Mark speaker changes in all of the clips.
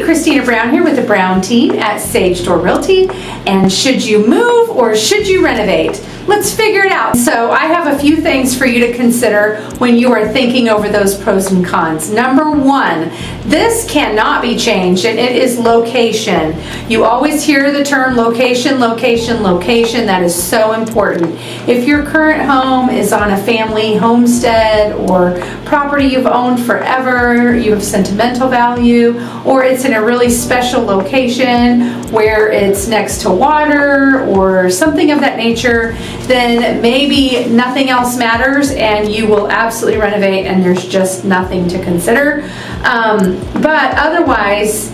Speaker 1: Christina Brown here with the Brown team at Sage Door Realty. And should you move or should you renovate? Let's figure it out. So I have a few things for you to consider when you are thinking over those pros and cons. Number one, this cannot be changed, and it is location. You always hear the term location, location, location. That is so important. If your current home is on a family homestead or property you've owned forever, you have sentimental value, or it's in a really special location where it's next to water or something of that nature, then maybe nothing else matters and you will absolutely renovate and there's just nothing to consider. But otherwise,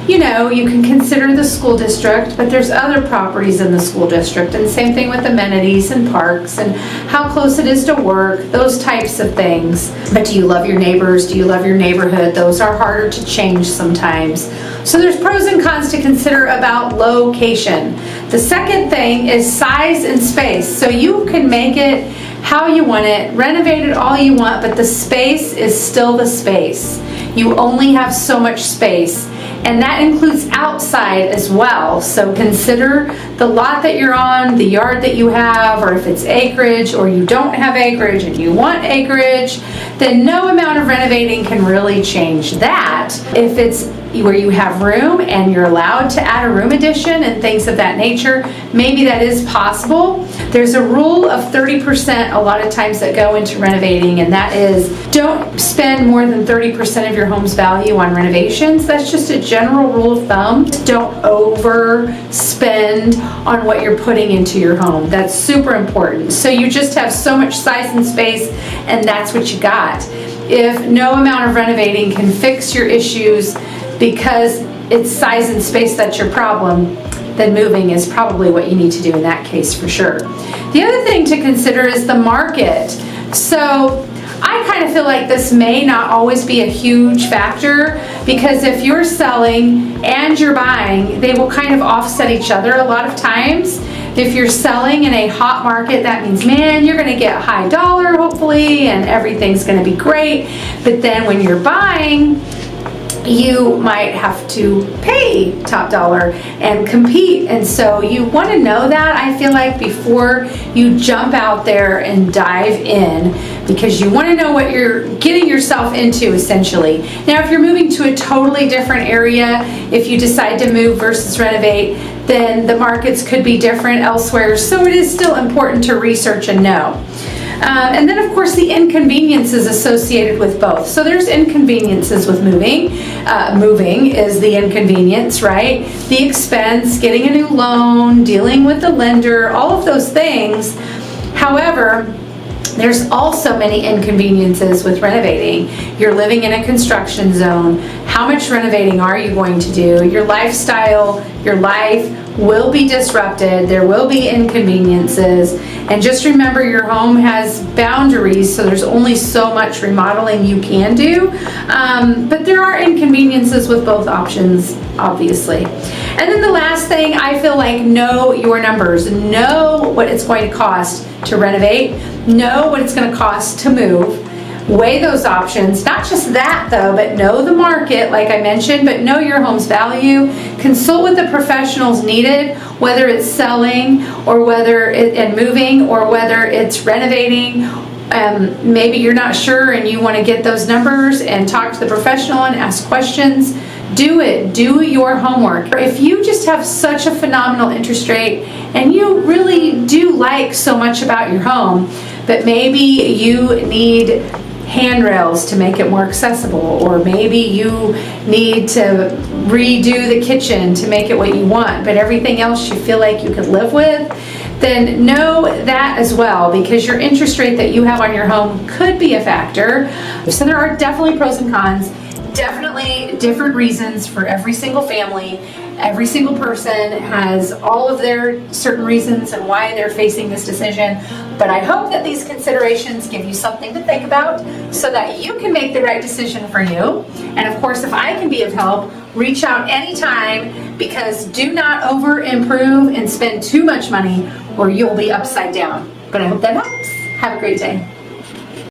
Speaker 1: you know, you can consider the school district, but there's other properties in the school district, and same thing with amenities and parks and how close it is to work, those types of things. But do you love your neighbors? Do you love your neighborhood? Those are harder to change sometimes. So there's pros and cons to consider about location. The second thing is size and space. So you can make it how you want it, renovate it all you want, but the space is still the space. You only have so much space. And that includes outside as well. So consider the lot that you're on, the yard that you have, or if it's acreage or you don't have acreage and you want acreage, then no amount of renovating can really change that. If it's where you have room and you're allowed to add a room addition and things of that nature, maybe that is possible. There's a rule of 30% a lot of times that go into renovating, and that is don't spend more than 30% of your home's value on renovations. That's just a general rule of thumb. Don't overspend on what you're putting into your home. That's super important. So you just have so much size and space, and that's what you got. If no amount of renovating can fix your issues because it's size and space that's your problem, then moving is probably what you need to do in that case for sure. The other thing to consider is the market. So I kind of feel like this may not always be a huge factor, because if you're selling and you're buying, they will kind of offset each other a lot of times. If you're selling in a hot market, that means, man, you're going to get high dollar hopefully and everything's going to be great. But then when you're buying, you might have to pay top dollar and compete. And so you want to know that, I feel like, before you jump out there and dive in, because you want to know what you're getting yourself into essentially. Now, if you're moving to a totally different area, if you decide to move versus renovate, then the markets could be different elsewhere. So it is still important to research and know. And then, of course, the inconveniences associated with both. So there's inconveniences with moving. Moving is the inconvenience, right? The expense, getting a new loan, dealing with the lender, all of those things. However, there's also many inconveniences with renovating. You're living in a construction zone. How much renovating are you going to do? Your lifestyle, your life will be disrupted. There will be inconveniences. And just remember, your home has boundaries, so there's only so much remodeling you can do. But there are inconveniences with both options, obviously. And then the last thing, I feel like, know your numbers. Know what it's going to cost to renovate. Know what it's going to cost to move. Weigh those options. Not just that though, but know the market, like I mentioned, but know your home's value. Consult with the professionals needed, whether it's selling or and moving, or whether it's renovating. Maybe you're not sure and you want to get those numbers and talk to the professional and ask questions. Do it. Do your homework. If you just have such a phenomenal interest rate and you really do like so much about your home, but maybe you need handrails to make it more accessible, or maybe you need to redo the kitchen to make it what you want, but everything else you feel like you could live with, then know that as well, because your interest rate that you have on your home could be a factor. So there are definitely pros and cons, definitely different reasons for every single family. Every single person has all of their certain reasons and why they're facing this decision. But I hope that these considerations give you something to think about so that you can make the right decision for you. And of course, if I can be of help, reach out anytime, because do not over improve and spend too much money or you'll be upside down. But I hope that helps. Have a great day.